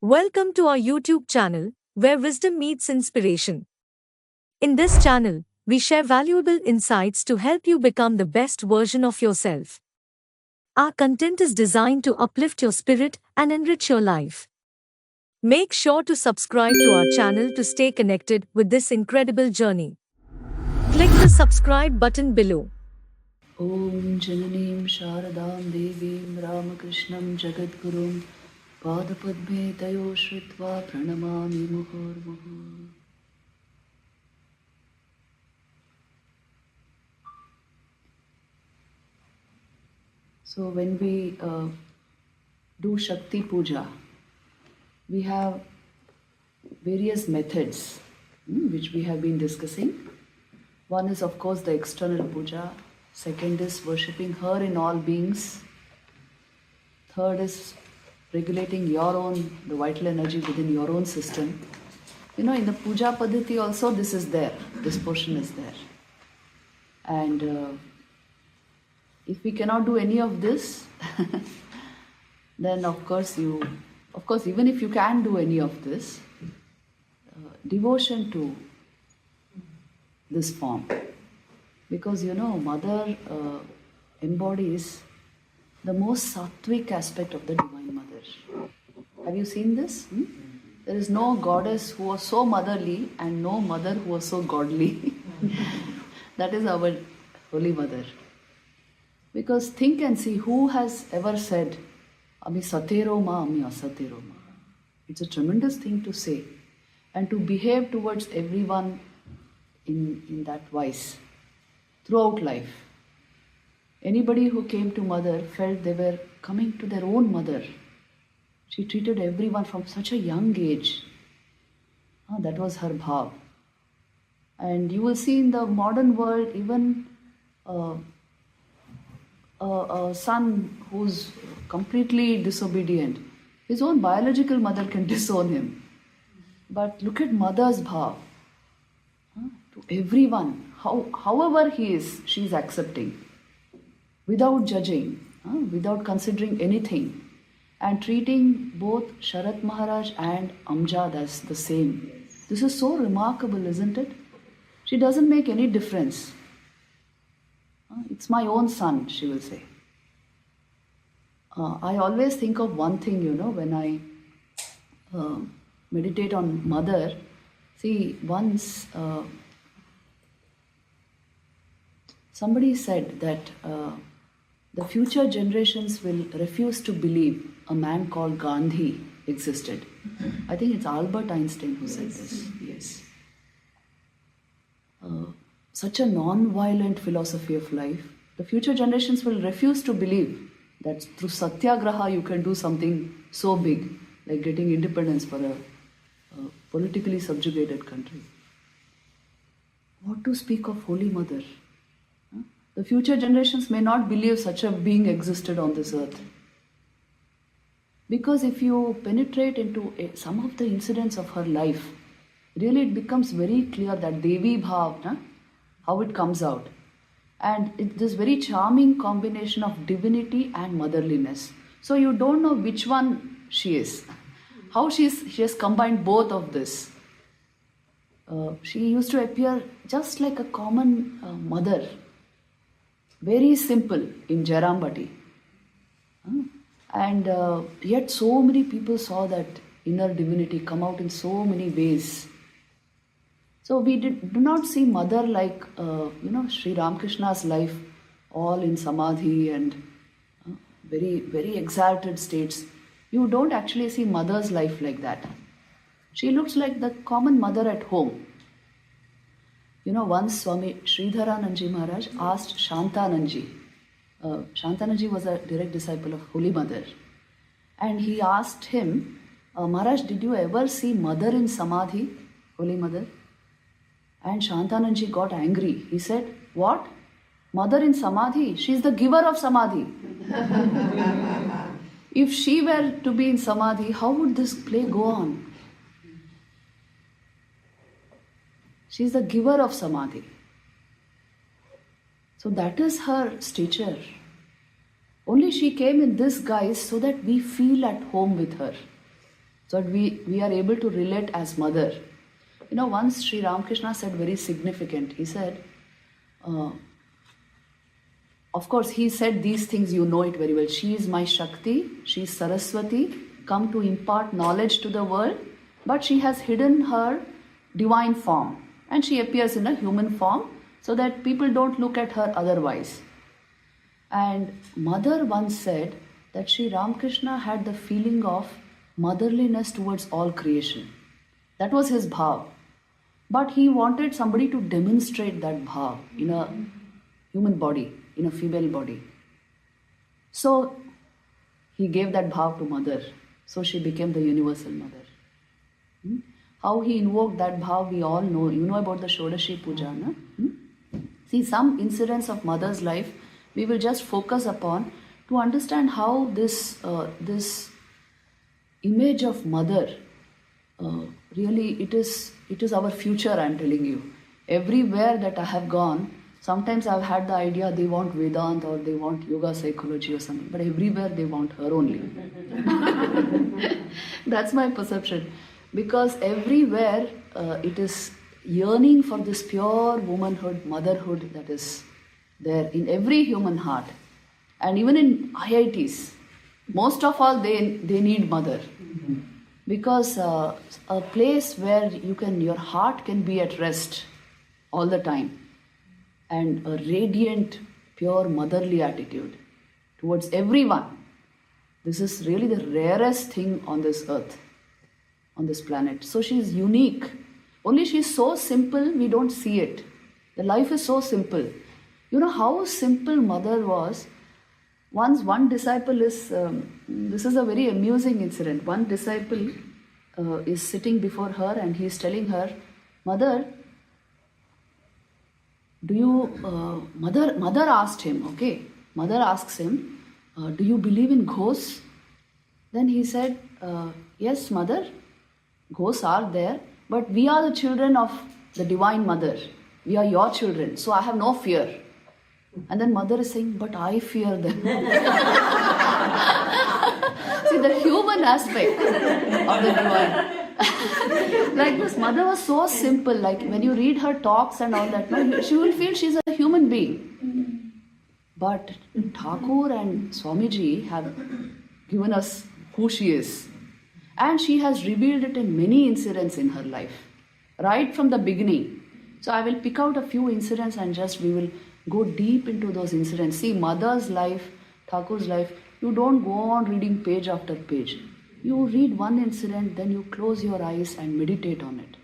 Welcome to our YouTube channel, where wisdom meets inspiration. In this channel, we share valuable insights to help you become the best version of yourself. Our content is designed to uplift your spirit and enrich your life. Make sure to subscribe to our channel to stay connected with this incredible journey. Click the subscribe button below. Om Jananim Sharadam Devim Ramakrishnam Jagadgurum Padapadme Tayo Shritva Pranamami Muhur. So when we do Shakti Puja, we have various methods which we have been discussing. One is of course the external puja. Second is worshipping her in all beings. Third is regulating the vital energy within your own system. In the puja padhati also this is there, this portion is there. And if we cannot do any of this, then of course even if you can do any of this, devotion to this form. Because Mother embodies the most sattvic aspect of the Divine Mother. Have you seen this? There is no goddess who was so motherly and no mother who was so godly. That is our Holy Mother. Because think and see, who has ever said, Ami satero ma, ami asatero ma. It's a tremendous thing to say and to behave towards everyone in that wise. Throughout life, anybody who came to Mother felt they were coming to their own mother. She treated everyone from such a young age. That was her bhav. And you will see in the modern world, even a son who's completely disobedient, his own biological mother can disown him. But look at Mother's bhav. To everyone, however he is, she is accepting, without judging, without considering anything, and treating both Sharat Maharaj and Amjad as the same. This is so remarkable, isn't it? She doesn't make any difference. It's my own son, she will say. I always think of one thing, when I meditate on Mother. See, once somebody said that the future generations will refuse to believe a man called Gandhi existed. I think it's Albert Einstein who said this. Yes. Such a non-violent philosophy of life. The future generations will refuse to believe that through satyagraha you can do something so big, like getting independence for a politically subjugated country. What to speak of Holy Mother? The future generations may not believe such a being existed on this earth. Because if you penetrate into some of the incidents of her life, really it becomes very clear that Devi Bhav, how it comes out. And it's this very charming combination of divinity and motherliness. So you don't know which one she is. How she has combined both of this. She used to appear just like a common mother. Very simple in Jairambati. And yet so many people saw that inner divinity come out in so many ways. So we do not see Mother like, Sri Ramakrishna's life, all in samadhi and very, very exalted states. You don't actually see Mother's life like that. She looks like the common mother at home. Once Swami Sridharanandji Maharaj asked Shantanandji. Shantanandji was a direct disciple of Holy Mother. And he asked him, Maharaj, did you ever see Mother in Samadhi, Holy Mother? And Shantanandji got angry. He said, what? Mother in Samadhi? She is the giver of Samadhi. If she were to be in Samadhi, how would this play go on? She is the giver of Samadhi. So that is her stature. Only she came in this guise so that we feel at home with her. so that we are able to relate as mother. Once Sri Ramakrishna said very significant, he said, of course, he said these things, you know it very well. She is my Shakti, she is Saraswati, come to impart knowledge to the world, but she has hidden her divine form and she appears in a human form so that people don't look at her otherwise. And Mother once said that Sri Ramakrishna had the feeling of motherliness towards all creation. That was his bhav. But he wanted somebody to demonstrate that bhav in a human body, in a female body. So he gave that bhav to Mother. So she became the universal mother. How he invoked that bhav, we all know. You know about the Shodashi Puja, no? See, some incidents of Mother's life, we will just focus upon to understand how this image of Mother, really it is our future, I am telling you. Everywhere that I have gone, sometimes I have had the idea they want Vedanta or they want yoga psychology or something, but everywhere they want her only. That's my perception. Because everywhere it is yearning for this pure womanhood, motherhood that is there in every human heart. And even in IITs, most of all they need mother. Because a place where your heart can be at rest all the time, and a radiant, pure motherly attitude towards everyone. This is really the rarest thing on this earth, on this planet. So she is unique. Only she is so simple, we don't see it. The life is so simple. You know how simple Mother was? Once one disciple is, this is a very amusing incident. One disciple is sitting before her and he is telling her, Mother, Mother asked him, okay, Mother asks him, do you believe in ghosts? Then he said, yes, Mother, ghosts are there, but we are the children of the Divine Mother. We are your children, so I have no fear. And then Mother is saying, but I fear them. See, the human aspect of the Divine. Like this, Mother was so simple, like when you read her talks and all that, no, she will feel she's a human being. But Thakur and Swamiji have given us who she is. And she has revealed it in many incidents in her life, right from the beginning. So I will pick out a few incidents and we will go deep into those incidents. See, Mother's life, Thakur's life, you don't go on reading page after page. You read one incident, then you close your eyes and meditate on it.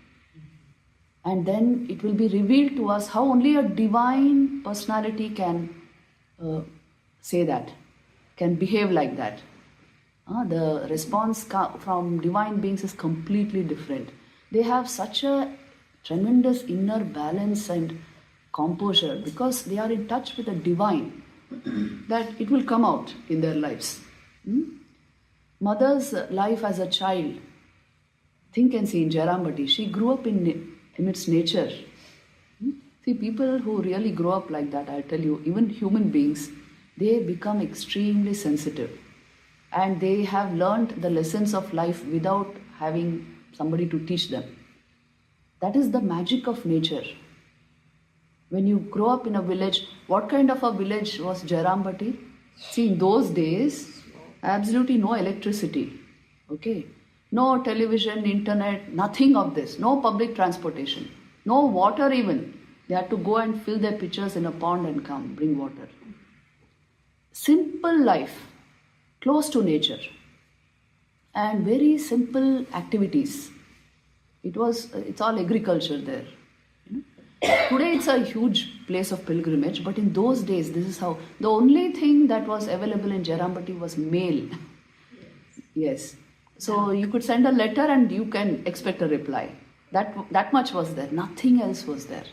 And then it will be revealed to us how only a divine personality can say that, can behave like that. The response from divine beings is completely different. They have such a tremendous inner balance and composure because they are in touch with the divine that it will come out in their lives. Mother's life as a child, think and see in Jairambati, she grew up amidst nature. See, people who really grow up like that, I tell you, even human beings, they become extremely sensitive. And they have learnt the lessons of life without having somebody to teach them. That is the magic of nature. When you grow up in a village, what kind of a village was Jairambati? See, in those days, absolutely no electricity. Okay? No television, internet, nothing of this. No public transportation. No water even. They had to go and fill their pitchers in a pond and come, bring water. Simple life. Close to nature, and very simple activities. It's all agriculture there. Today it's a huge place of pilgrimage, but in those days, this is how. The only thing that was available in Jairambati was mail. Yes. So you could send a letter and you can expect a reply. That much was there. Nothing else was there.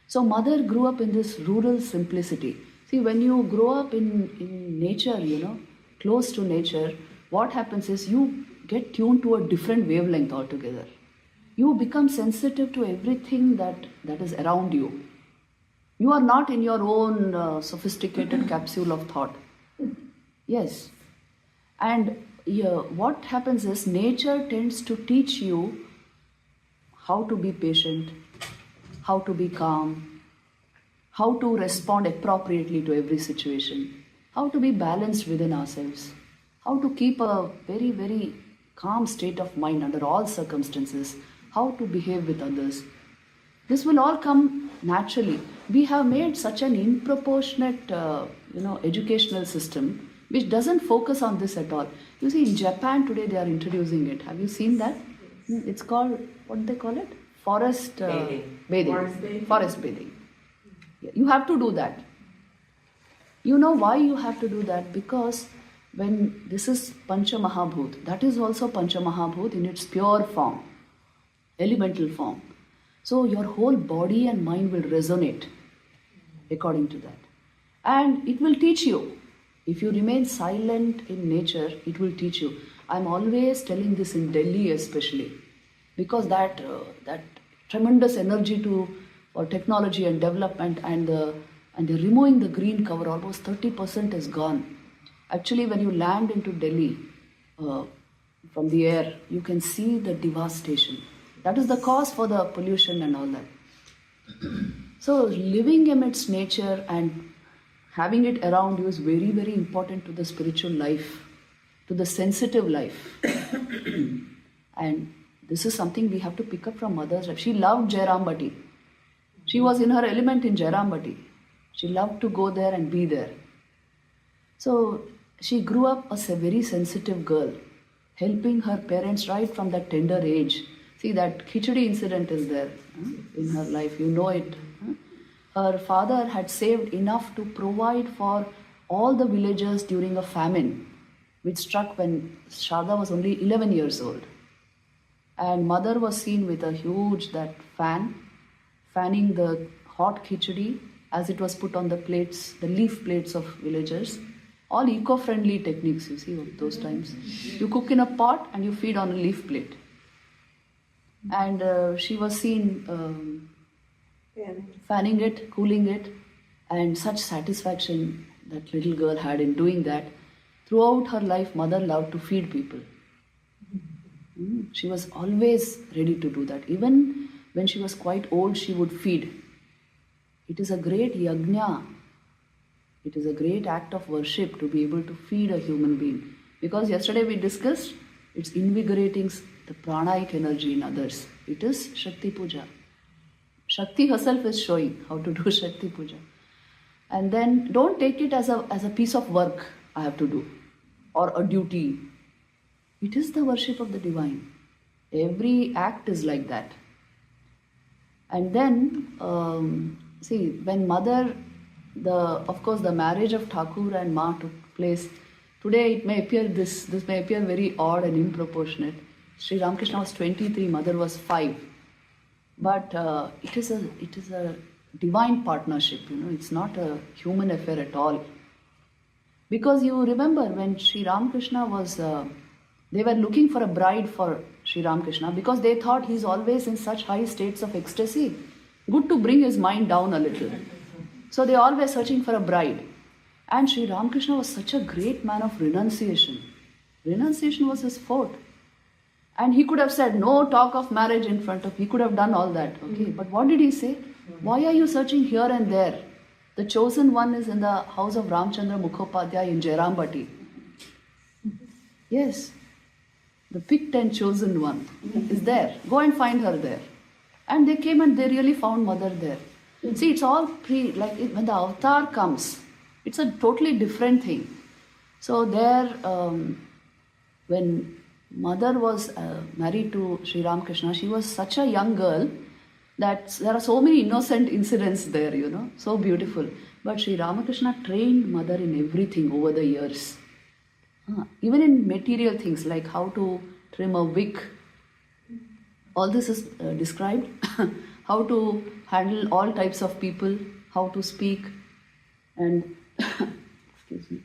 So Mother grew up in this rural simplicity. See, when you grow up in nature, close to nature, what happens is you get tuned to a different wavelength altogether. You become sensitive to everything that is around you. You are not in your own sophisticated capsule of thought. Yes. And what happens is nature tends to teach you how to be patient, how to be calm, how to respond appropriately to every situation, how to be balanced within ourselves, how to keep a very, very calm state of mind under all circumstances, how to behave with others. This will all come naturally. We have made such an improportionate, educational system which doesn't focus on this at all. You see, in Japan today they are introducing it. Have you seen that? It's called, what do they call it? Forest bathing. Forest bathing. Yeah, you have to do that. You know why you have to do that? Because when this is Pancha Mahabhut, that is also Pancha Mahabhut in its pure form, elemental form. So your whole body and mind will resonate according to that. And it will teach you. If you remain silent in nature, it will teach you. I'm always telling this in Delhi especially, because that tremendous energy for technology and development and the removing the green cover, almost 30% is gone. Actually, when you land into Delhi from the air, you can see the devastation. That is the cause for the pollution and all that. So living amidst nature and having it around you is very, very important to the spiritual life, to the sensitive life. And this is something we have to pick up from mother's life. She loved Jairambati. She was in her element in Jairambati. She loved to go there and be there. So she grew up as a very sensitive girl, helping her parents right from that tender age. See, that khichdi incident is there in her life, you know it. Her father had saved enough to provide for all the villagers during a famine, which struck when Sharada was only 11 years old. And mother was seen with a huge fanning the hot khichdi as it was put on the plates, the leaf plates of villagers. All eco-friendly techniques, you see, of those times. You cook in a pot and you feed on a leaf plate. And she was seen fanning it, cooling it, and such satisfaction that little girl had in doing that. Throughout her life, mother loved to feed people. She was always ready to do that. Even when she was quite old, she would feed. It is a great yajna. It is a great act of worship to be able to feed a human being. Because yesterday we discussed, it's invigorating the pranic energy in others. It is Shakti Puja. Shakti herself is showing how to do Shakti Puja. And then don't take it as a piece of work I have to do or a duty. It is the worship of the divine. Every act is like that. And then, see, when mother, of course, the marriage of Thakur and Ma took place. Today it may appear this may appear very odd and improportionate. Sri Ramakrishna was 23, mother was 5. But it is a divine partnership, it's not a human affair at all. Because you remember when Sri Ramakrishna was, they were looking for a bride for Sri Ramakrishna because they thought he's always in such high states of ecstasy. Good to bring his mind down a little. So they all were searching for a bride. And Sri Ramakrishna was such a great man of renunciation. Renunciation was his forte. And he could have said, no talk of marriage in front of, he could have done all that. Okay, but what did he say? Why are you searching here and there? The chosen one is in the house of Ramchandra Mukhopadhyay in Jairambati. Yes, the picked and chosen one is there. Go and find her there. And they came and they really found mother there. See, it's all when the avatar comes, it's a totally different thing. So there, when mother was married to Sri Ramakrishna, she was such a young girl that there are so many innocent incidents there, so beautiful. But Sri Ramakrishna trained mother in everything over the years. Even in material things like how to trim a wick. All this is described. How to handle all types of people, how to speak, and excuse me.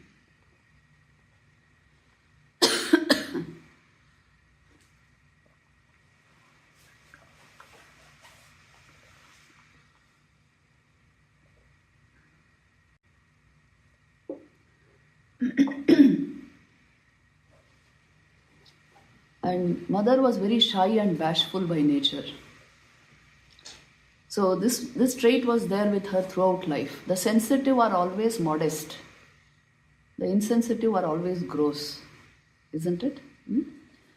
And mother was very shy and bashful by nature. So this trait was there with her throughout life. The sensitive are always modest. The insensitive are always gross. Isn't it?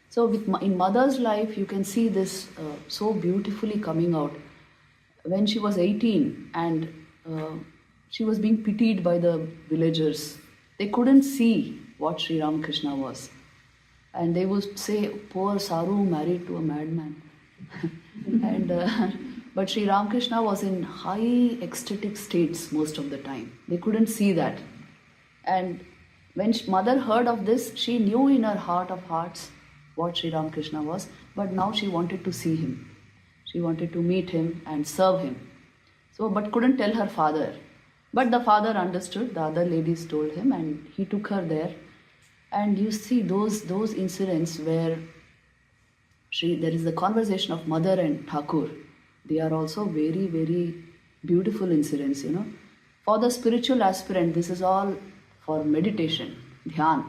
So in mother's life, you can see this so beautifully coming out. When she was 18 and she was being pitied by the villagers, they couldn't see what Sri Ramakrishna was. And they would say, poor Saru married to a madman. But Sri Ramakrishna was in high ecstatic states most of the time. They couldn't see that. And when mother heard of this, she knew in her heart of hearts what Sri Ramakrishna was, but now she wanted to see him. She wanted to meet him and serve him. So, but couldn't tell her father. But the father understood, the other ladies told him, and he took her there. And you see those incidents where there is the conversation of mother and Thakur. They are also very, very beautiful incidents, For the spiritual aspirant, this is all for meditation, dhyan.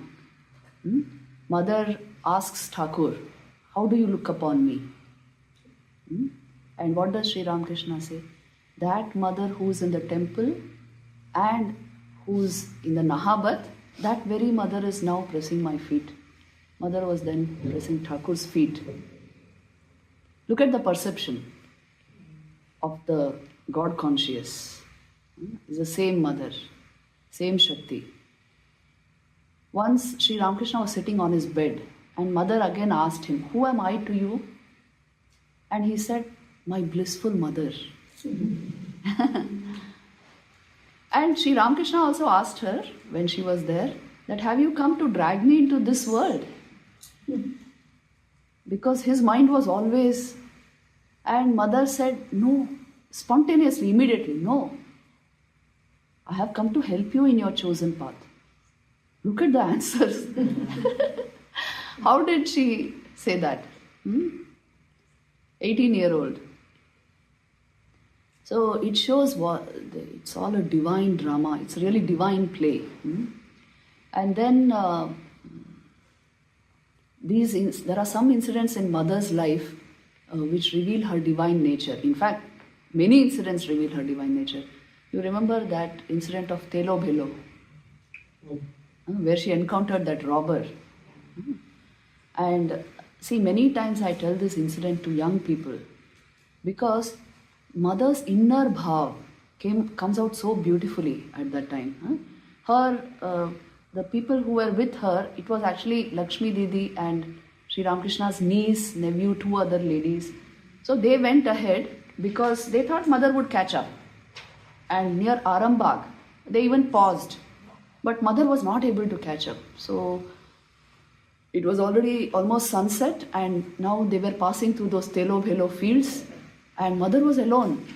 Mother asks Thakur, how do you look upon me? And what does Sri Ramakrishna say? That mother who's in the temple and who's in the Nahabat, that very mother is now pressing my feet. Mother was then pressing Thakur's feet. Look at the perception of the God conscious. It's the same mother, same Shakti. Once Sri Ramakrishna was sitting on his bed and mother again asked him, who am I to you? And he said, my blissful mother. And Sri Ramakrishna also asked her, when she was there, that have you come to drag me into this world? Because his mind was always, and mother said, no, spontaneously, immediately, no. I have come to help you in your chosen path. Look at the answers. How did she say that? 18-year-old. So it shows it's all a divine drama. It's really divine play. And then there are some incidents in mother's life which reveal her divine nature. In fact, many incidents reveal her divine nature. You remember that incident of Telo Bhelo, where she encountered that robber. And see, many times I tell this incident to young people because mother's inner bhav comes out so beautifully at that time. The people who were with her, it was actually Lakshmi Didi and Sri Ramakrishna's niece, nephew, 2 other ladies. So they went ahead because they thought mother would catch up. And near Arambagh, they even paused. But mother was not able to catch up. So it was already almost sunset and now they were passing through those Telo Bhelo fields and mother was alone.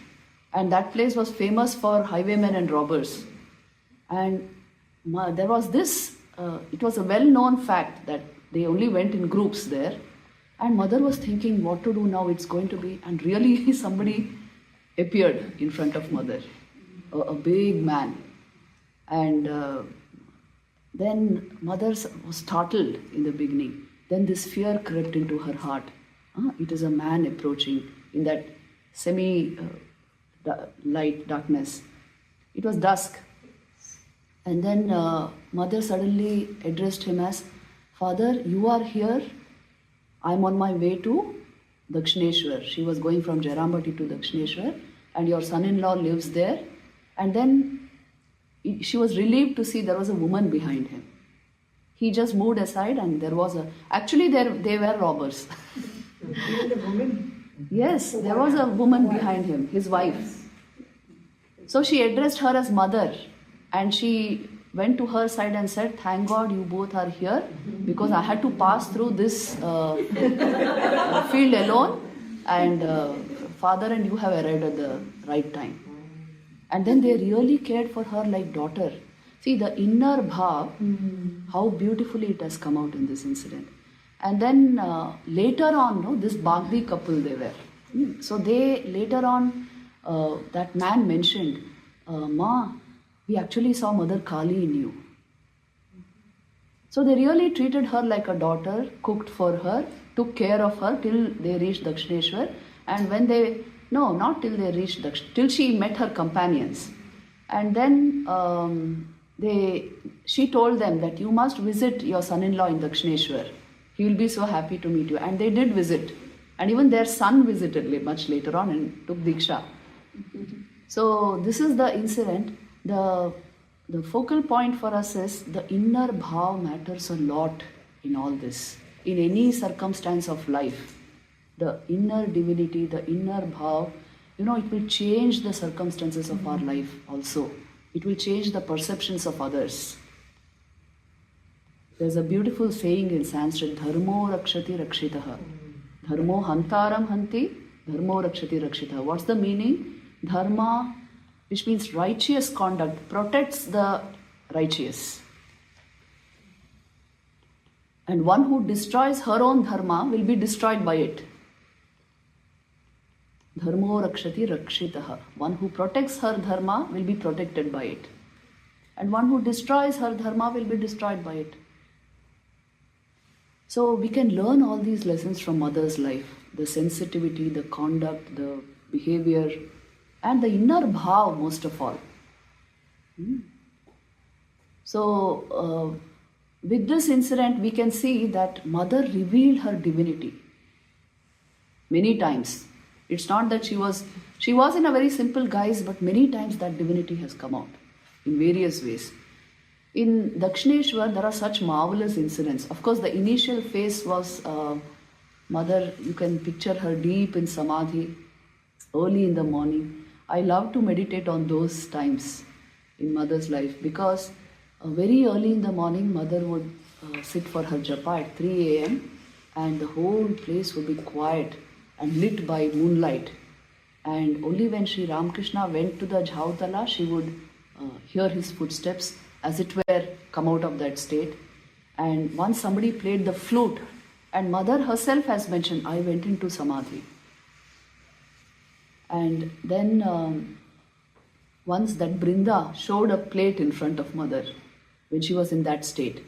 And that place was famous for highwaymen and robbers. And there was this, it was a well-known fact that they only went in groups there. And mother was thinking what to do now, it's going to be, and really somebody appeared in front of mother, a big man. And then mother was startled in the beginning. Then this fear crept into her heart. It is a man approaching in that semi-light darkness. It was dusk. And then mother suddenly addressed him as, Father, you are here. I'm on my way to Dakshineshwar. She was going from Jairambati to Dakshineshwar and your son-in-law lives there. And then she was relieved to see there was a woman behind him. He just moved aside and there was actually they were robbers. Even a woman? Yes, there was a woman behind him, his wife. So she addressed her as mother and she went to her side and said, thank God you both are here because I had to pass through this field alone and father and you have arrived at the right time. And then they really cared for her like daughter. See the inner bhav, how beautifully it has come out in this incident. And then later on, this Bagdi couple they were. So they later on, that man mentioned, Ma, we actually saw Mother Kali in you. So they really treated her like a daughter, cooked for her, took care of her till they reached Dakshineshwar. And when they, no, not till they reached till she met her companions. And then she told them that you must visit your son-in-law in Dakshineshwar. He will be so happy to meet you. And they did visit. And even their son visited much later on and took Diksha. So this is the incident. The focal point for us is the inner bhav matters a lot in all this. In any circumstance of life, the inner divinity, the inner bhav, it will change the circumstances of our life also. It will change the perceptions of others. There's a beautiful saying in Sanskrit, Dharmo rakshati rakshitaha. Dharmo hantaram hanti, dharmo rakshati rakshitaha. What's the meaning? Dharma, which means righteous conduct, protects the righteous. And one who destroys her own dharma will be destroyed by it. Dharmo rakshati rakshitaha. One who protects her dharma will be protected by it. And one who destroys her dharma will be destroyed by it. So we can learn all these lessons from mother's life. The sensitivity, the conduct, the behavior, and the inner bhav most of all. So with this incident we can see that mother revealed her divinity many times. It's not that she was in a very simple guise, but many times that divinity has come out in various ways. In Dakshineshwar, there are such marvelous incidents. Of course, the initial phase was mother, you can picture her deep in samadhi, early in the morning. I love to meditate on those times in mother's life because very early in the morning, mother would sit for her japa at 3 a.m. and the whole place would be quiet and lit by moonlight. And only when Sri Ramakrishna went to the Jhautala, she would hear his footsteps as it were come out of that state. And once somebody played the flute, and mother herself has mentioned, I went into samadhi. And then once that Brinda showed a plate in front of mother when she was in that state.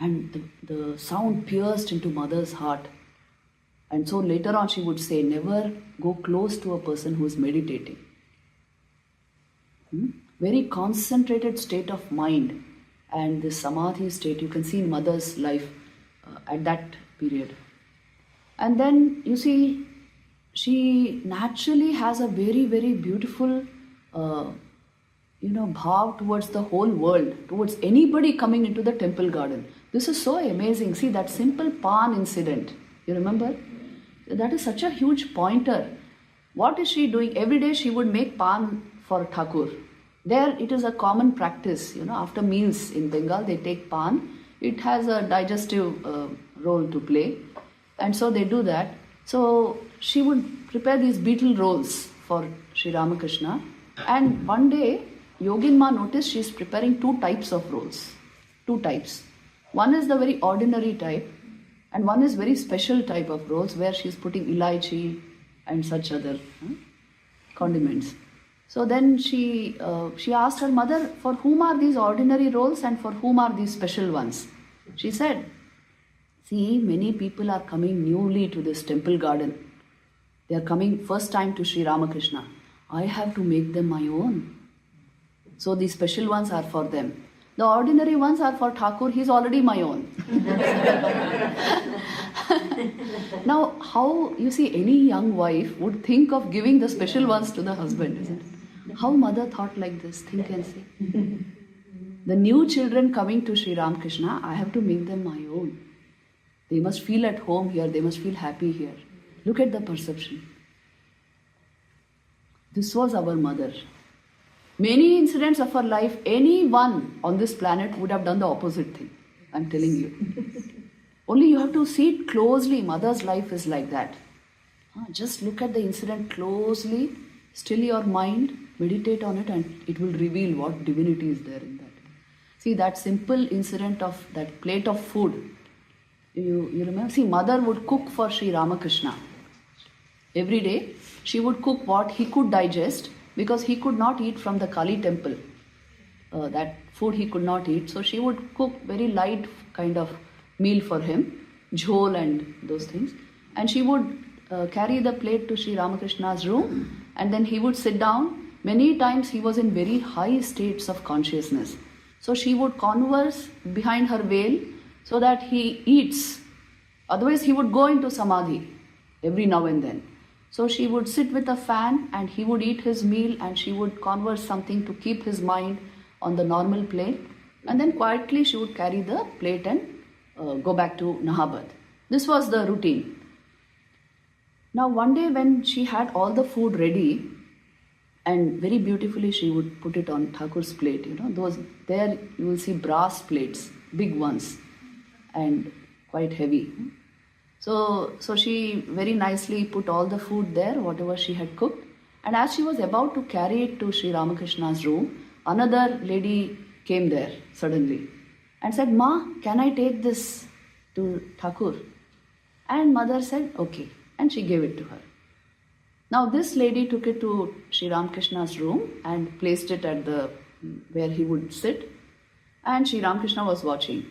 And the sound pierced into mother's heart. And so later on she would say, never go close to a person who is meditating. Very concentrated state of mind. And this samadhi state you can see in mother's life at that period. And then you see, she naturally has a very, very beautiful bhav towards the whole world, towards anybody coming into the temple garden. This is so amazing. See that simple pan incident, you remember? That is such a huge pointer. What is she doing? Every day she would make pan for Thakur. There it is a common practice, after meals in Bengal they take pan. It has a digestive role to play. And so they do that. So she would prepare these beetle rolls for Sri Ramakrishna. And one day, Yogin Ma noticed she is preparing 2 types of rolls. 2 types. One is the very ordinary type, and one is very special type of rolls where she is putting ilaichi and such other condiments. So then she asked her mother, for whom are these ordinary rolls and for whom are these special ones? She said, see, many people are coming newly to this temple garden. They are coming first time to Sri Ramakrishna. I have to make them my own. So these special ones are for them. The ordinary ones are for Thakur. He is already my own. Now, how, you see, any young wife would think of giving the special ones to the husband, isn't it? How mother thought like this? Think and see. The new children coming to Sri Ramakrishna, I have to make them my own. They must feel at home here. They must feel happy here. Look at the perception. This was our mother. Many incidents of her life, anyone on this planet would have done the opposite thing. I'm telling you. Only you have to see it closely. Mother's life is like that. Just look at the incident closely, still your mind, meditate on it, and it will reveal what divinity is there in that. See that simple incident of that plate of food. You remember? See, mother would cook for Sri Ramakrishna. Every day, she would cook what he could digest because he could not eat from the Kali temple. That food he could not eat. So she would cook very light kind of meal for him. jhol and those things. And she would carry the plate to Sri Ramakrishna's room, and then he would sit down. Many times he was in very high states of consciousness. So she would converse behind her veil so that he eats. Otherwise he would go into samadhi every now and then. So she would sit with a fan and he would eat his meal and she would converse something to keep his mind on the normal plane. And then quietly she would carry the plate and go back to Nahabad. This was the routine. Now one day when she had all the food ready, and very beautifully she would put it on Thakur's plate, those there you will see brass plates, big ones and quite heavy. So she very nicely put all the food there, whatever she had cooked. And as she was about to carry it to Sri Ramakrishna's room, another lady came there suddenly and said, "Ma, can I take this to Thakur?" And mother said, "Okay." And she gave it to her. Now this lady took it to Sri Ramakrishna's room and placed it at where he would sit. And Sri Ramakrishna was watching.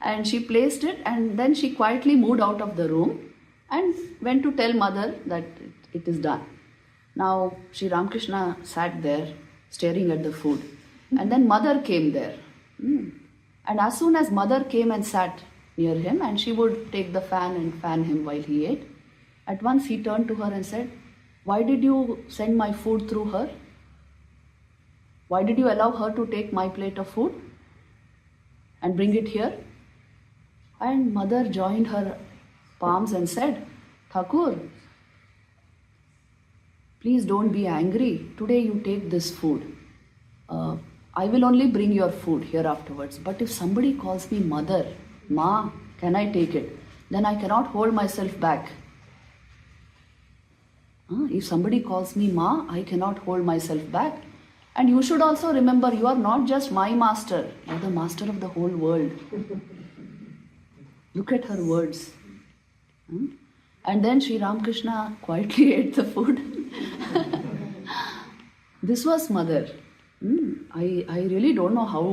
And she placed it and then she quietly moved out of the room and went to tell mother that it is done. Now Sri Ramakrishna sat there staring at the food. And then mother came there. And as soon as mother came and sat near him and she would take the fan and fan him while he ate, at once he turned to her and said, "Why did you send my food through her? Why did you allow her to take my plate of food and bring it here?" And mother joined her palms and said, "Thakur, please don't be angry. Today you take this food. I will only bring your food here afterwards. But if somebody calls me mother, Ma, can I take it? Then I cannot hold myself back. If somebody calls me Ma, I cannot hold myself back. And you should also remember, you are not just my master, you are the master of the whole world." Look at her words. And then Sri Ramakrishna quietly ate the food. This was mother. I really don't know how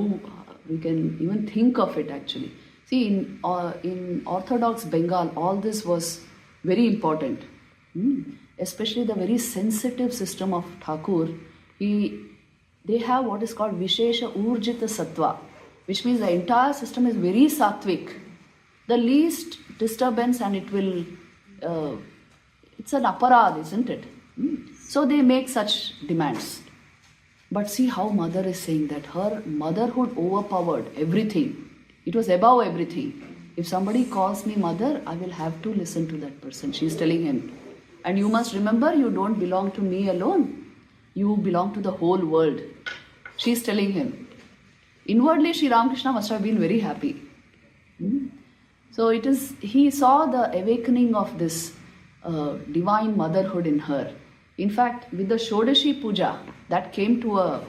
we can even think of it actually. See, in Orthodox Bengal, all this was very important. Especially the very sensitive system of Thakur. They have what is called Vishesha Urjita Sattva, which means the entire system is very sattvic. The least disturbance and it will, it's an aparad, isn't it? So they make such demands. But see how mother is saying that her motherhood overpowered everything. It was above everything. If somebody calls me mother, I will have to listen to that person. She is telling him. And you must remember, you don't belong to me alone. You belong to the whole world. She is telling him. Inwardly, Sri Ramakrishna must have been very happy. So he saw the awakening of this divine motherhood in her. In fact, with the Shodashi Puja, that came to a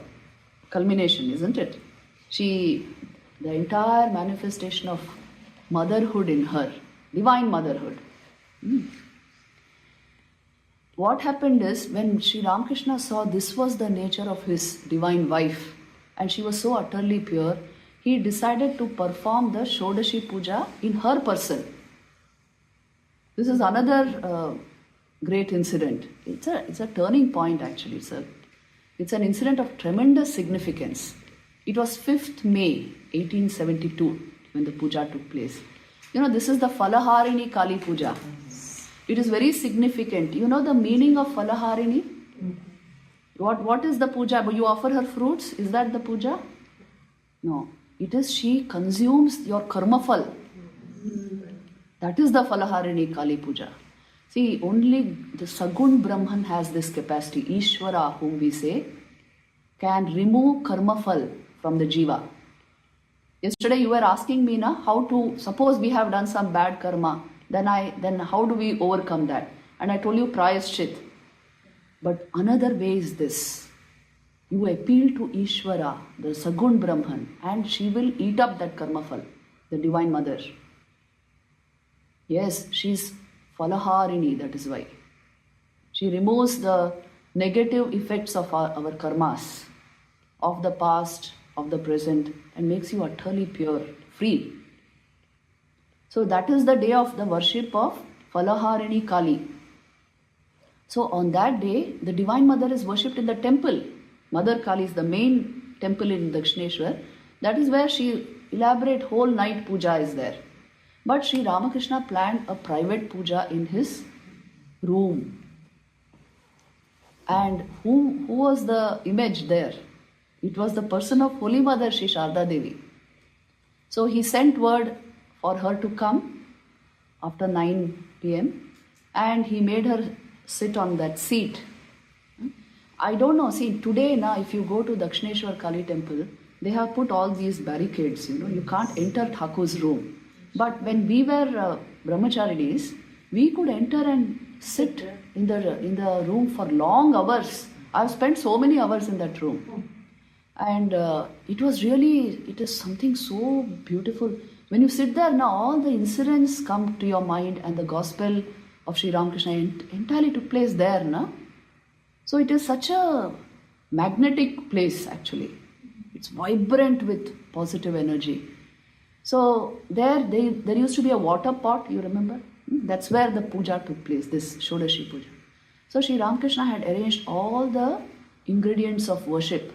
culmination, isn't it? The entire manifestation of motherhood in her, divine motherhood. What happened is, when Sri Ramakrishna saw this was the nature of his divine wife, and she was so utterly pure, he decided to perform the Shodashi Puja in her person. This is another great incident. It's a turning point actually. It's an incident of tremendous significance. It was 5th May 1872 when the puja took place. This is the Falaharini Kali Puja. It is very significant. You know the meaning of Falaharini? What is the puja? You offer her fruits? Is that the puja? No. It is she consumes your karma phal. That is the Falaharini Kali Puja. See, only the Sagun Brahman has this capacity. Ishvara, whom we say, can remove karma phal from the jiva. Yesterday you were asking me how to, suppose we have done some bad karma, then how do we overcome that? And I told you prayaschit. But another way is this. You appeal to Ishvara, the Sagun Brahman, and she will eat up that karma phal, the Divine Mother. Yes, she's Falaharini, that is why. She removes the negative effects of our karmas, of the past, of the present, and makes you utterly pure, free. So that is the day of the worship of Falaharini Kali. So on that day, the Divine Mother is worshipped in the temple. Mother Kali is the main temple in Dakshineshwar. That is where she elaborate whole night puja is there. But Sri Ramakrishna planned a private puja in his room. And who was the image there? It was the person of Holy Mother Sri Sarada Devi. So he sent word for her to come after 9 p.m. and he made her sit on that seat. I don't know, see today now if you go to Dakshineshwar Kali temple, they have put all these barricades, you can't enter Thakur's room. But when we were brahmacharinis, we could enter and sit in the room for long hours. I've spent so many hours in that room. And it is something so beautiful. When you sit there now, all the incidents come to your mind and the gospel of Sri Ramakrishna entirely took place there, na? So it is such a magnetic place actually. It's vibrant with positive energy. So there used to be a water pot, you remember? That's where the puja took place, this Shodashi puja. So Sri Ramakrishna had arranged all the ingredients of worship.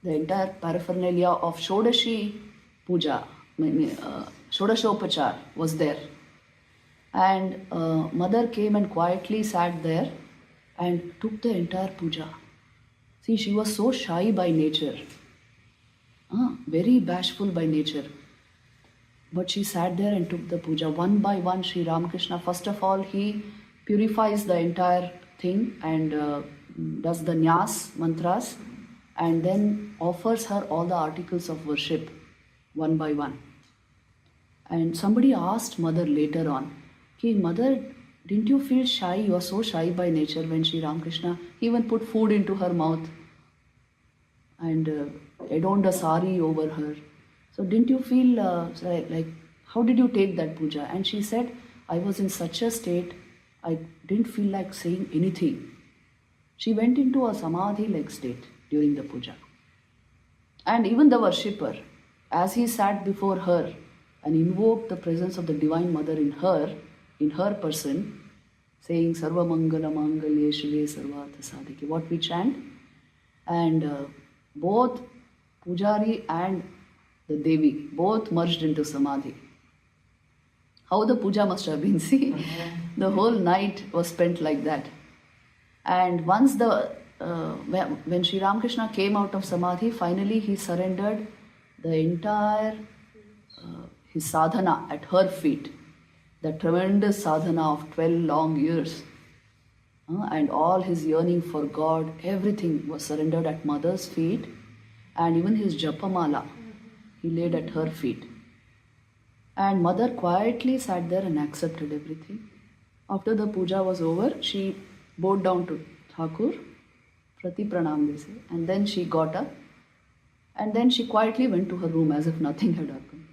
The entire paraphernalia of Shodashi puja, Shodashopachar was there. And mother came and quietly sat there and took the entire puja. See, she was so shy by nature, very bashful by nature. But she sat there and took the puja. One by one, Sri Ramakrishna, first of all, he purifies the entire thing and does the nyas, mantras, and then offers her all the articles of worship, one by one. And somebody asked mother later on, "Hey, mother, didn't you feel shy? You are so shy by nature." When Sri Ramakrishna, he even put food into her mouth and adorned a sari over her. So didn't you feel like, how did you take that puja? And she said, "I was in such a state, I didn't feel like saying anything." She went into a samadhi-like state during the puja. And even the worshipper, as he sat before her and invoked the presence of the Divine Mother in her person, saying Sarva Mangala Mangalye Shive Sarvartha Sadhike, what we chant, and both Pujari and the Devi both merged into Samadhi. How the puja must have been, see, the whole night was spent like that. And once when Sri Ramakrishna came out of Samadhi, finally he surrendered the entire his sadhana at her feet, the tremendous sadhana of 12 long years, and all his yearning for God, everything was surrendered at mother's feet, and even his japamala he laid at her feet. And mother quietly sat there and accepted everything. After the puja was over, she bowed down to Thakur, Prati Pranam they say, and then she got up and then she quietly went to her room as if nothing had happened.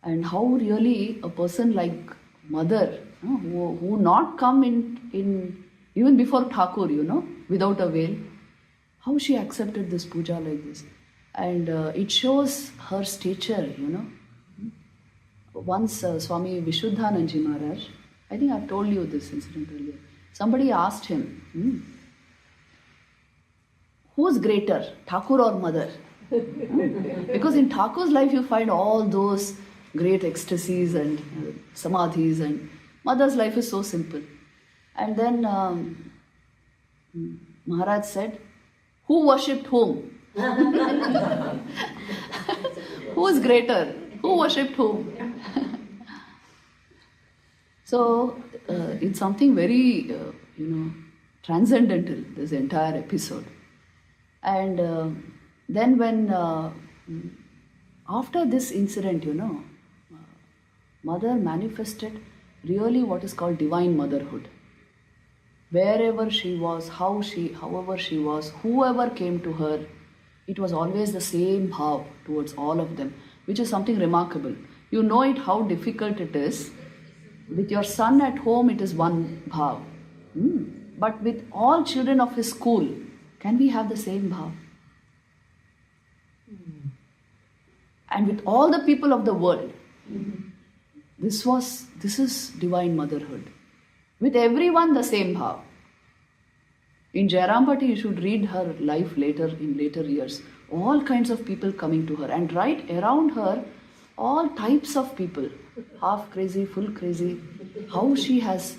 And how really a person like mother, who not come in even before Thakur, without a veil, how she accepted this puja like this. And it shows her stature, Once Swami Vishuddhananji Maharaj, I think I've told you this incident earlier, somebody asked him, who's greater, Thakur or mother? Because in Thakur's life you find all those great ecstasies and samadhis, and mother's life is so simple. And then Maharaj said, who worshipped whom? Who is greater? Who worshipped whom? So it's something very, transcendental, this entire episode. And then when, after this incident, mother manifested really what is called divine motherhood. Wherever she was, however she was, whoever came to her, it was always the same bhav towards all of them, which is something remarkable. You know it, how difficult it is. With your son at home, it is one bhav. But with all children of his school, can we have the same bhav? and with all the people of the world. This is divine motherhood. With everyone the same bhav. In Jairambati, you should read her life in later years. All kinds of people coming to her, and right around her, all types of people, half crazy, full crazy, how she has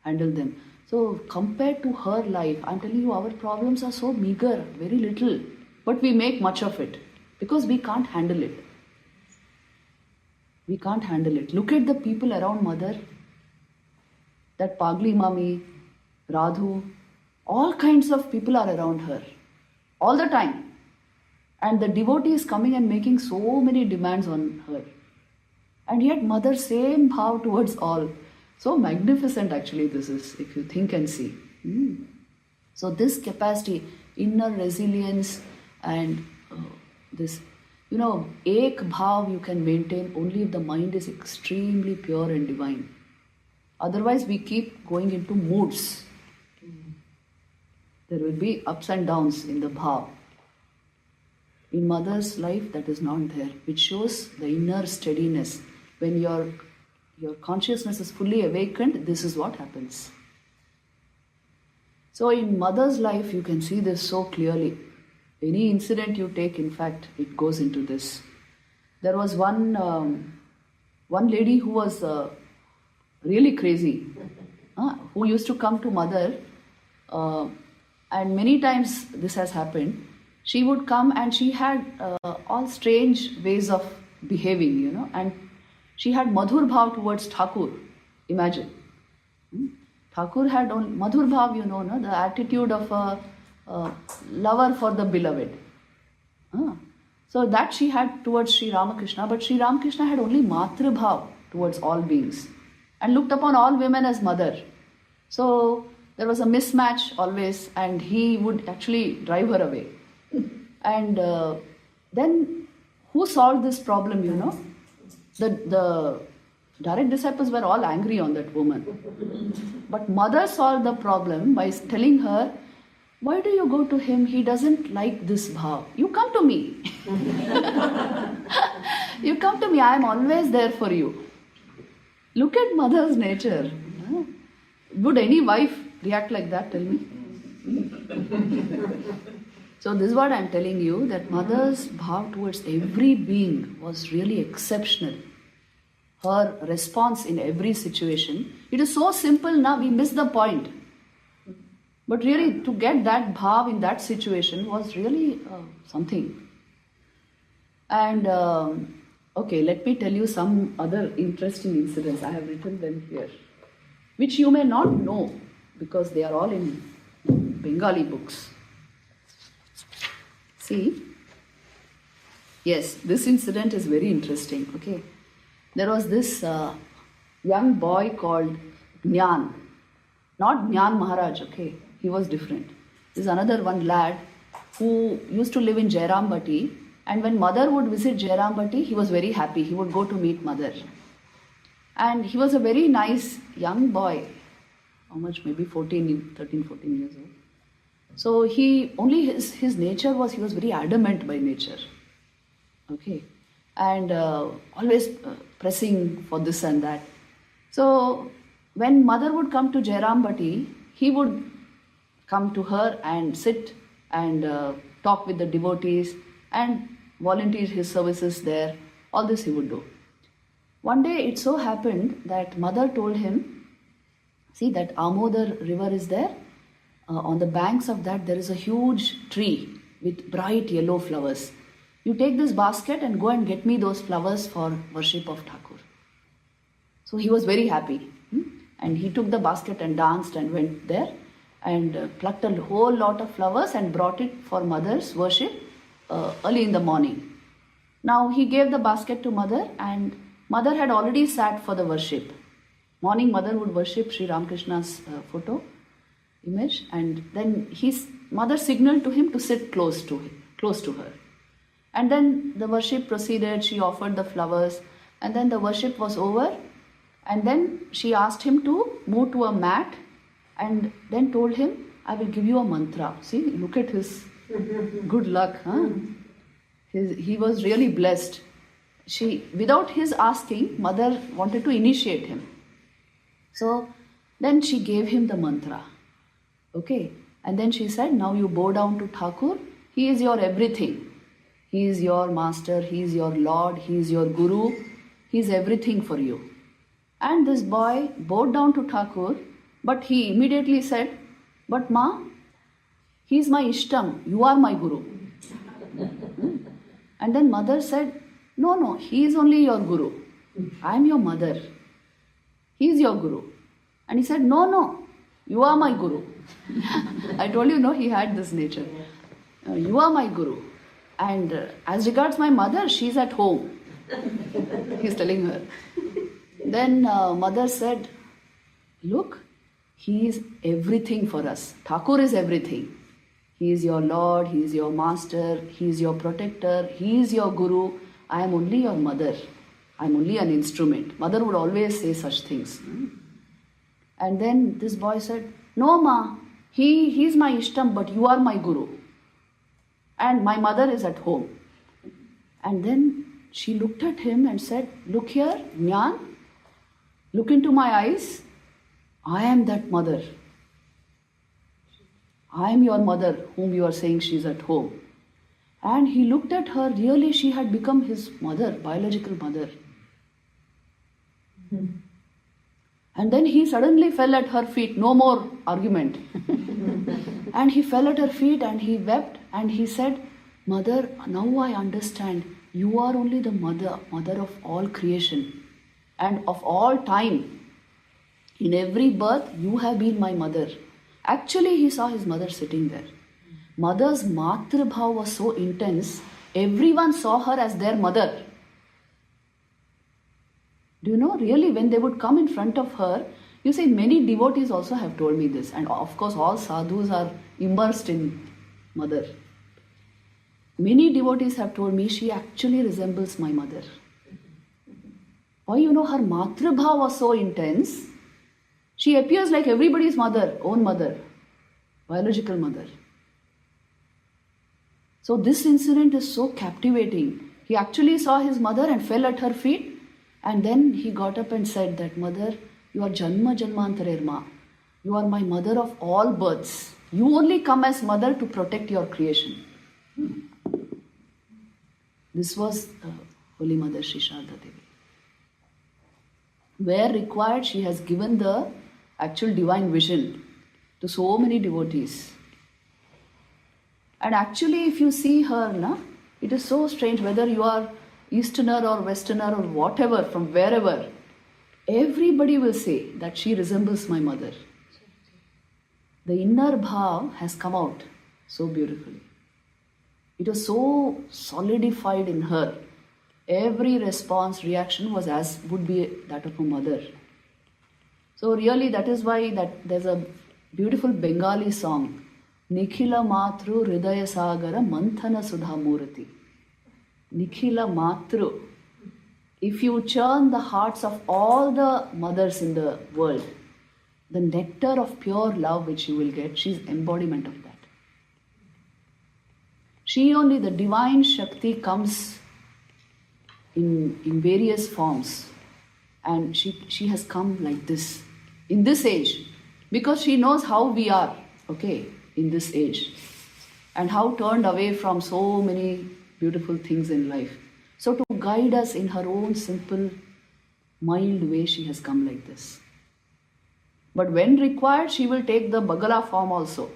handled them. So compared to her life, I'm telling you, our problems are so meager, very little, but we make much of it because we can't handle it. We can't handle it. Look at the people around Mother, that Pagli Mami, Radhu, all kinds of people are around her, all the time. And the devotee is coming and making so many demands on her. And yet Mother, same bhav towards all. So magnificent actually this is, if you think and see. So this capacity, inner resilience and this, ek bhav you can maintain only if the mind is extremely pure and divine. Otherwise we keep going into moods. There will be ups and downs in the bhav. In Mother's life that is not there, which shows the inner steadiness. When your consciousness is fully awakened, this is what happens. So in Mother's life you can see this so clearly. Any incident you take, in fact, it goes into this. There was one lady who was really crazy, who used to come to Mother, and many times this has happened. She would come and she had all strange ways of behaving, and she had Madhur Bhav towards Thakur. Imagine. Thakur had Madhur Bhav, no? The attitude of a lover for the beloved. So that she had towards Sri Ramakrishna, but Sri Ramakrishna had only Matru Bhav towards all beings and looked upon all women as mother. So there was a mismatch always, and he would actually drive her away. And then who solved this problem, The direct disciples were all angry on that woman. But Mother solved the problem by telling her, why do you go to him? He doesn't like this bhav. You come to me. You come to me. I am always there for you. Look at Mother's nature. Would any wife react like that? Tell me. So this is what I am telling you, that Mother's bhav towards every being was really exceptional. Her response in every situation. It is so simple now, we miss the point. But really, to get that bhav in that situation was really something. And okay, let me tell you some other interesting incidents. I have written them here, which you may not know because they are all in Bengali books. See, yes, this incident is very interesting, okay. There was this young boy called Jnyan, not Jnyan Maharaj, okay, he was different. There's another one lad who used to live in Jairambati, and when Mother would visit Jairambati, he was very happy, he would go to meet Mother. And he was a very nice young boy, how much, maybe 13, 14 years old. So his nature was, he was very adamant by nature, okay, and always pressing for this and that. So when Mother would come to Jairambati, he would come to her and sit and talk with the devotees and volunteer his services there. All this he would do. One day it so happened that Mother told him, see that Amodar river is there. On the banks of that there is a huge tree with bright yellow flowers. You take this basket and go and get me those flowers for worship of Thakur. So he was very happy. And he took the basket and danced and went there and plucked a whole lot of flowers and brought it for Mother's worship early in the morning. Now he gave the basket to Mother, and Mother had already sat for the worship. Morning Mother would worship Sri Ramakrishna's photo image, and then Mother signaled to him to sit close to her. And then the worship proceeded, she offered the flowers, and then the worship was over, and then she asked him to move to a mat and then told him, I will give you a mantra. See, look at his good luck, huh? He was really blessed. Without his asking, mother wanted to initiate him. So then she gave him the mantra. Okay. And then she said, now you bow down to Thakur. He is your everything. He is your master. He is your Lord. He is your Guru. He is everything for you. And this boy bowed down to Thakur, but he immediately said, but Ma, he is my Ishtam. You are my Guru. And then mother said, no, he is only your Guru. I am your mother. He is your Guru. And he said, no, you are my Guru. I told you, no, he had this nature. You are my Guru. And as regards my mother, she is at home. He's telling her. Then mother said, look, he is everything for us. Thakur is everything. He is your Lord, he is your master, he is your protector, he is your Guru. I am only your mother. I am only an instrument. Mother would always say such things. And then this boy said, no Ma, he is my Ishtam, but you are my Guru. And my mother is at home. And then she looked at him and said, look here, Jnana, look into my eyes. I am that mother. I am your mother whom you are saying she is at home. And he looked at her, really she had become his mother, biological mother. And then he suddenly fell at her feet, no more argument. And he fell at her feet and he wept and he said, Mother, now I understand, you are only the mother of all creation and of all time. In every birth, you have been my mother. Actually, he saw his mother sitting there. Mother's matrabhav was so intense, everyone saw her as their mother. Do you know, really, when they would come in front of her, you see, many devotees also have told me this. And of course, all sadhus are immersed in mother. Many devotees have told me she actually resembles my mother. Why, you know, her matrabhav was so intense. She appears like everybody's mother, own mother, biological mother. So this incident is so captivating. He actually saw his mother and fell at her feet. And then he got up and said that, Mother, you are Janma Janmantarerma. You are my mother of all births. You only come as mother to protect your creation. This was Holy Mother Sri Sarada Devi. Where required, she has given the actual divine vision to so many devotees. And actually, if you see her, it is so strange, whether you are Easterner or Westerner or whatever, from wherever, everybody will say that she resembles my mother. The inner bhav has come out so beautifully. It was so solidified in her. Every response, reaction was as would be that of a mother. So really, that is why there's a beautiful Bengali song, Nikhila Matru Hridaya Sagara Manthana Sudha Murati. Nikhila Matru. If you churn the hearts of all the mothers in the world, the nectar of pure love which you will get, she is embodiment of that. She only, the divine Shakti comes in various forms, and she has come like this, in this age, because she knows how we are, in this age, and how turned away from so many beautiful things in life. So to guide us in her own simple, mild way, she has come like this. But when required, she will take the Bagala form also.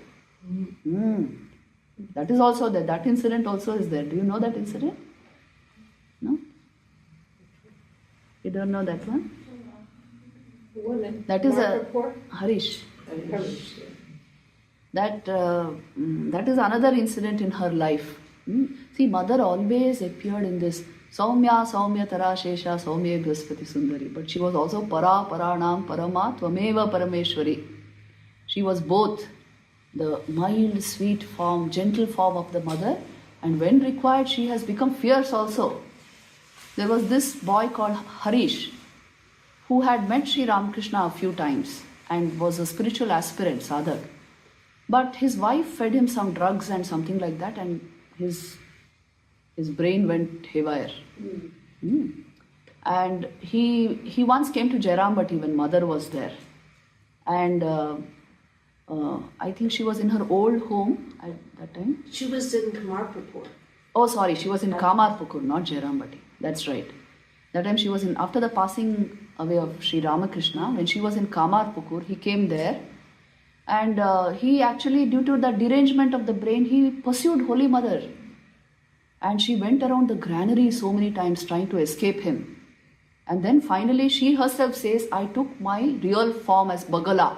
That is also there. That incident also is there. Do you know that incident? No? You don't know that one? That is a Harish. That is another incident in her life. See, mother always appeared in this Saumya Tara Shesha Saumya Bhraspati Sundari. But she was also Para Paranam Parama Tvameva Parameshwari. She was both the mild, sweet form, gentle form of the mother, and when required, she has become fierce also. There was this boy called Harish, who had met Sri Ramakrishna a few times and was a spiritual aspirant, sadhak. But his wife fed him some drugs and something like that, and his His brain went haywire. And he once came to Jairambati when mother was there. And I think she was in her old home at that time. She was in Kamarpur. Oh, sorry, she was in Kamarpukur, not Jairambati. That's right. That time she was in, after the passing away of Sri Ramakrishna, when she was in Kamarpukur, he came there. And he actually, due to the derangement of the brain, he pursued Holy Mother. And she went around the granary so many times trying to escape him. And then finally she herself says, I took my real form as Bagala.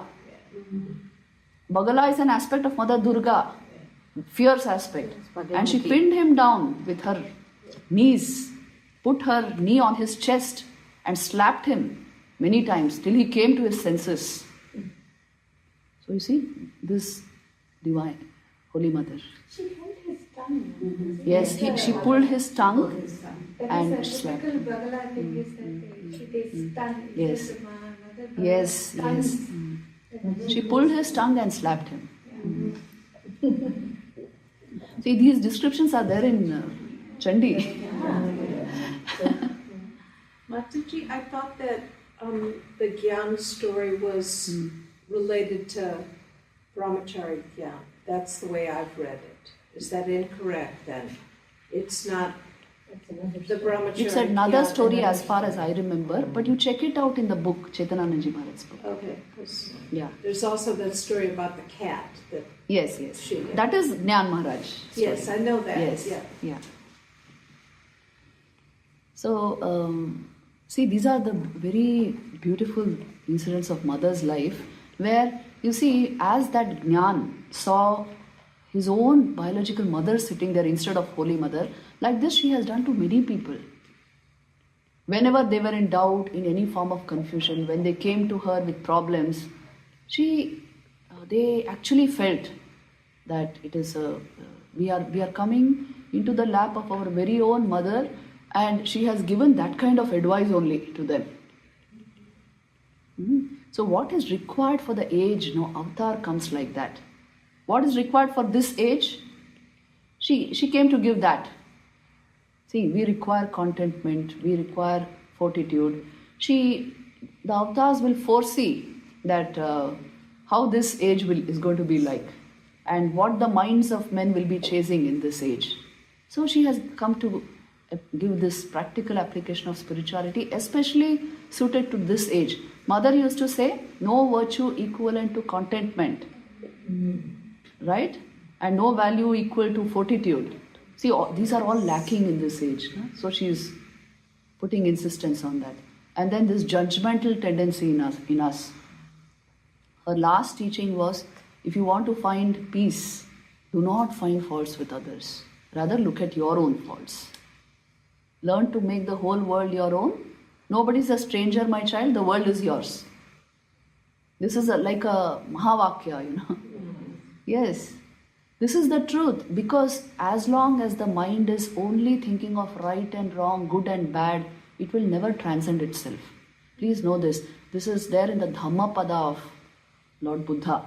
Bagala is an aspect of Mother Durga, fierce aspect. And she pinned him down with her knees, put her knee on his chest and slapped him many times till he came to his senses. So you see, this divine, Holy Mother. She pulled his tongue. Yes, she pulled his tongue and slapped him. Bagala thing is that she takes tongue. Yes. Yes, yes. She pulled his tongue and slapped him. See, these descriptions are there in Chandi. Mataji, I thought that the Gyan story was related to Brahmachari Gyan. That's the way I've read it. Is that incorrect then? It's not the Brahmachari It's another Gyan story as far as I remember, but you check it out in the book, Chaitanandaji Maharaj's book. Okay, because Yeah. there's also that story about the cat. Yes. That is Jnana Maharaj. Story. Yes, I know that. Yes. Yeah. So, see, these are the very beautiful incidents of mother's life where you see, as that Jnana saw his own biological mother sitting there instead of Holy Mother, like this she has done to many people. Whenever they were in doubt, in any form of confusion, when they came to her with problems, they actually felt that it is we are coming into the lap of our very own mother, and she has given that kind of advice only to them. So what is required for the age? No avatar comes like that. What is required for this age? She came to give that. See, we require contentment, we require fortitude. The avatars will foresee that how this age is going to be like and what the minds of men will be chasing in this age. So she has come to give this practical application of spirituality, especially suited to this age. Mother used to say, no virtue equivalent to contentment, right? And no value equal to fortitude. See, these are all lacking in this age. No? So she is putting insistence on that. And then this judgmental tendency in us. Her last teaching was, if you want to find peace, do not find faults with others. Rather look at your own faults. Learn to make the whole world your own. Nobody is a stranger, my child. The world is yours. This is like a Mahavakya, Yes. This is the truth, because as long as the mind is only thinking of right and wrong, good and bad, it will never transcend itself. Please know this. This is there in the Dhammapada of Lord Buddha.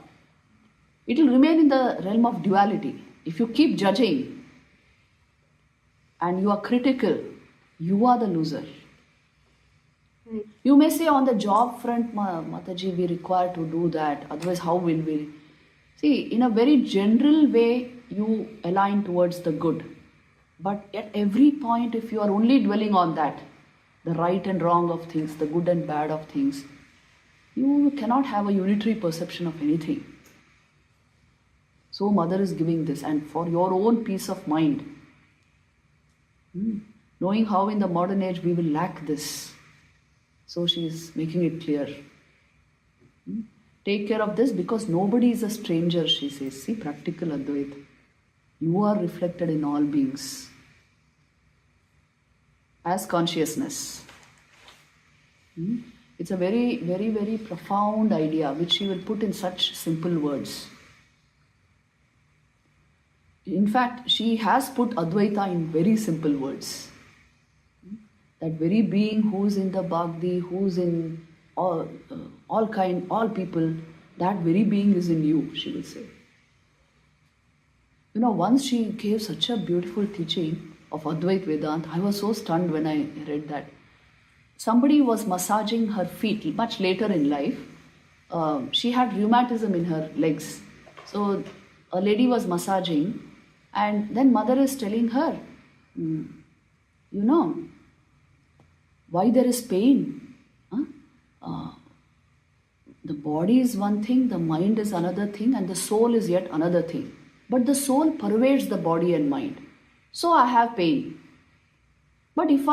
It will remain in the realm of duality. If you keep judging and you are critical, you are the loser. You may say on the job front, Mataji, we require to do that, otherwise how will we? See, in a very general way, you align towards the good. But at every point, if you are only dwelling on that, the right and wrong of things, the good and bad of things, you cannot have a unitary perception of anything. So Mother is giving this, and for your own peace of mind, knowing how in the modern age we will lack this. So she is making it clear. Take care of this because nobody is a stranger, she says. See, practical Advaita. You are reflected in all beings as consciousness. It's a very, very, very profound idea which she will put in such simple words. In fact, she has put Advaita in very simple words. That very being who's in the Bhakti, who's in all people, that very being is in you, she will say. Once she gave such a beautiful teaching of Advait Vedanta. I was so stunned when I read that. Somebody was massaging her feet much later in life. She had rheumatism in her legs. So a lady was massaging, and then mother is telling her, why there is pain? The body is one thing, the mind is another thing, and the soul is yet another thing. But the soul pervades the body and mind. So I have pain. But if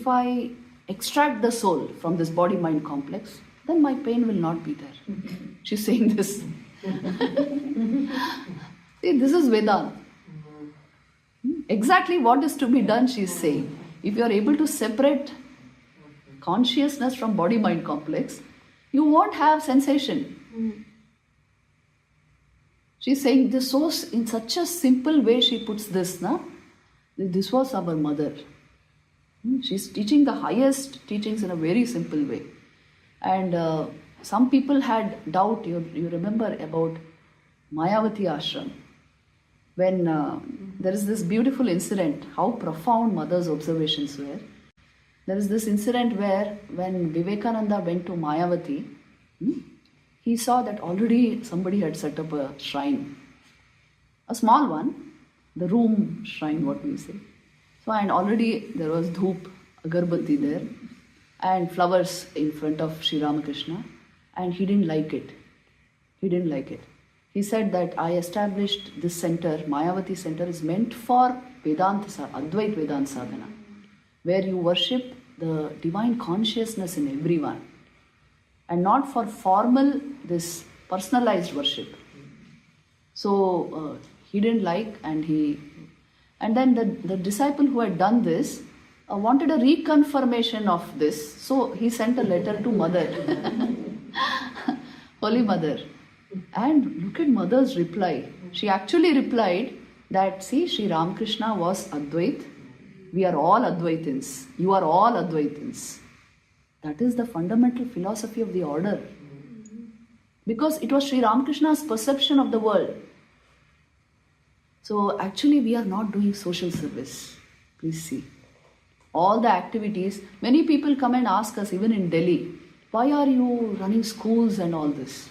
I extract the soul from this body-mind complex, then my pain will not be there. She's saying this. See, this is Vedanta. Exactly what is to be done, she's saying. If you are able to separate consciousness from body-mind complex, you won't have sensation. She's saying this so in such a simple way she puts this, na? This was our mother. She's teaching the highest teachings in a very simple way. And some people had doubt, you remember about Mayavati ashram. When there is this beautiful incident, how profound mother's observations were. There is this incident where when Vivekananda went to Mayavati, he saw that already somebody had set up a shrine. A small one, the room shrine, what we say. So, and already there was dhoop, agarbatti there, and flowers in front of Sri Ramakrishna, and he didn't like it. He said that I established this center, Mayavati center, is meant for Vedanta, Advait Vedanta sadhana, where you worship the divine consciousness in everyone, and not for formal, this personalized worship. So he didn't like, and then the disciple who had done this wanted a reconfirmation of this. So he sent a letter to mother, Holy Mother. And look at mother's reply. She actually replied that, see, Sri Ramakrishna was Advait. We are all Advaitins. You are all Advaitins. That is the fundamental philosophy of the order. Because it was Sri Ramakrishna's perception of the world. So actually we are not doing social service. Please see. All the activities, many people come and ask us, even in Delhi, why are you running schools and all this?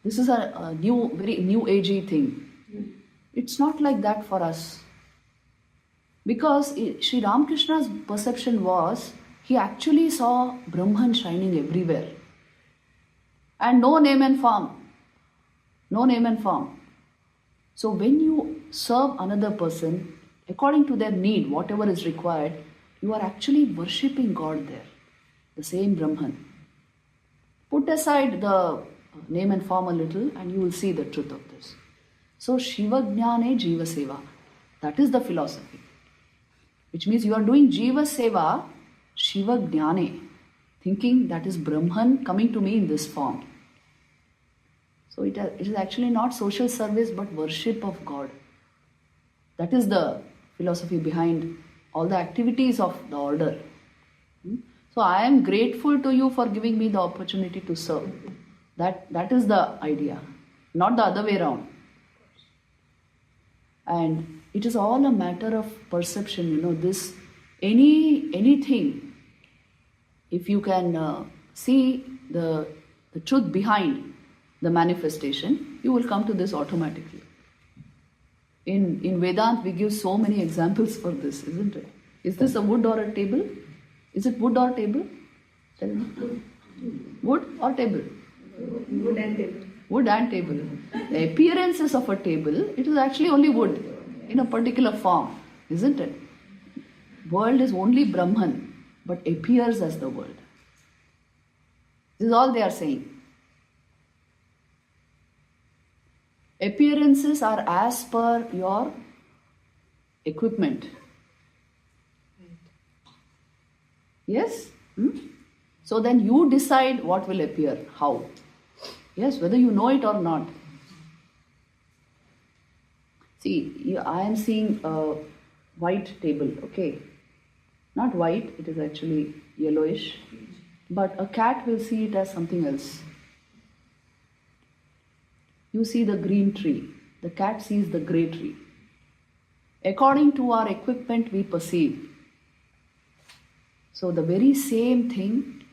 This is a new, very new agey thing. It's not like that for us. Because Sri Ramakrishna's perception was, he actually saw Brahman shining everywhere. And no name and form. No name and form. So when you serve another person, according to their need, whatever is required, you are actually worshipping God there. The same Brahman. Put aside the name and form a little and you will see the truth of this. So Shiva Jnane Jiva Seva. That is the philosophy. Which means you are doing Jiva Seva, Shiva Jnane. Thinking that is Brahman coming to me in this form. So it is actually not social service but worship of God. That is the philosophy behind all the activities of the order. So I am grateful to you for giving me the opportunity to serve. That is the idea, not the other way around. And it is all a matter of perception, this, anything, if you can see the truth behind the manifestation, you will come to this automatically. In Vedanta, we give so many examples for this, isn't it? Is this a wood or a table? Is it wood or table? Tell me. Wood or table? Wood and table. Wood and table. The appearances of a table, it is actually only wood in a particular form, isn't it? World is only Brahman, but appears as the world. This is all they are saying. Appearances are as per your equipment. Yes? So then you decide what will appear, how. Yes, whether you know it or not. See, I am seeing a white table, okay. Not white, it is actually yellowish. But a cat will see it as something else. You see the green tree. The cat sees the grey tree. According to our equipment, we perceive. So the very same thing,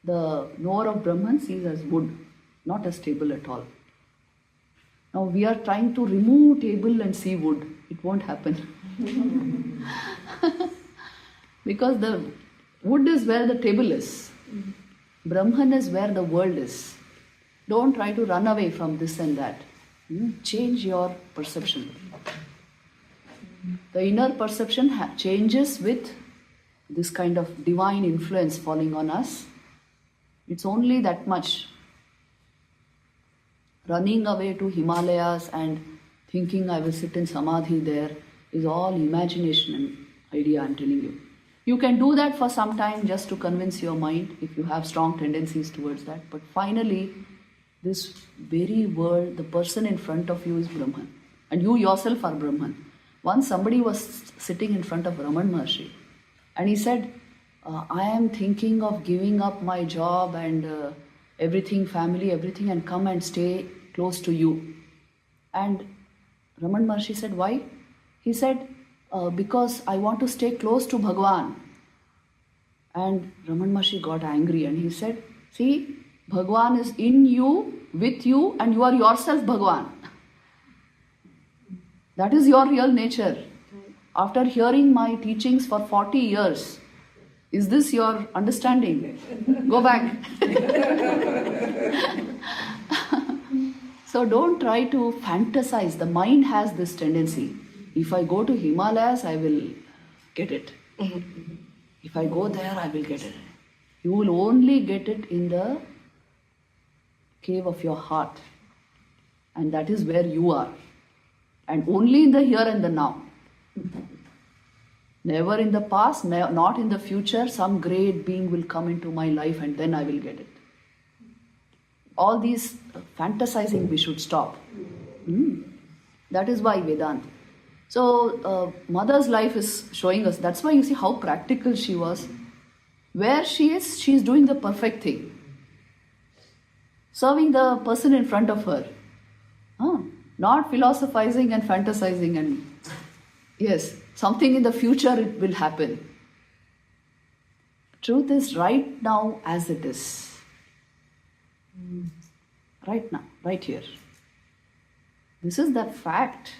the knower of Brahman sees as wood, not as table at all. Now we are trying to remove table and see wood. It won't happen. Because the wood is where the table is. Brahman is where the world is. Don't try to run away from this and that. Change your perception. The inner perception changes with this kind of divine influence falling on us. It's only that much. Running away to Himalayas and thinking I will sit in Samadhi there is all imagination and idea, I'm telling you. You can do that for some time just to convince your mind if you have strong tendencies towards that. But finally, this very world, the person in front of you is Brahman. And you yourself are Brahman. Once somebody was sitting in front of Ramana Maharshi and he said, I am thinking of giving up my job and everything, family, everything, and come and stay close to you. And Ramana Maharshi said, why? He said, because I want to stay close to Bhagwan. And Ramana Maharshi got angry and he said, see, Bhagwan is in you, with you, and you are yourself Bhagwan. That is your real nature. After hearing my teachings for 40 years, is this your understanding? Go back. So don't try to fantasize. The mind has this tendency. If I go to Himalayas, I will get it. If I go there, I will get it. You will only get it in the cave of your heart. And that is where you are. And only in the here and the now. Never in the past, not in the future, some great being will come into my life and then I will get it. All these fantasizing we should stop. That is why Vedanta. So, mother's life is showing us, that's why you see how practical she was. Where she is doing the perfect thing. Serving the person in front of her. Not philosophizing and fantasizing and yes, something in the future it will happen. Truth is right now as it is. Right now, right here. This is the fact.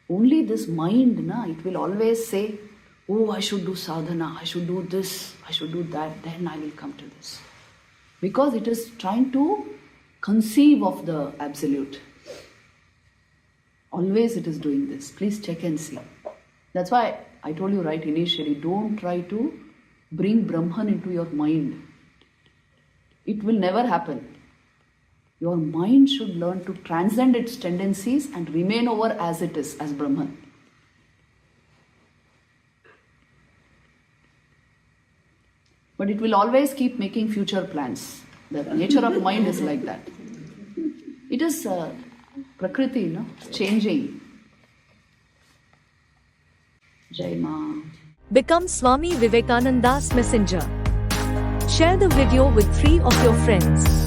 Only this mind, it will always say, oh, I should do sadhana, I should do this, I should do that, then I will come to this. Because it is trying to conceive of the absolute. Always it is doing this. Please check and see. That's why I told you right initially, don't try to bring Brahman into your mind. It will never happen. Your mind should learn to transcend its tendencies and remain over as it is, as Brahman. But it will always keep making future plans. The nature of mind is like that. It is Prakriti, changing. Jai Ma. Become Swami Vivekananda's messenger. Share the video with 3 of your friends.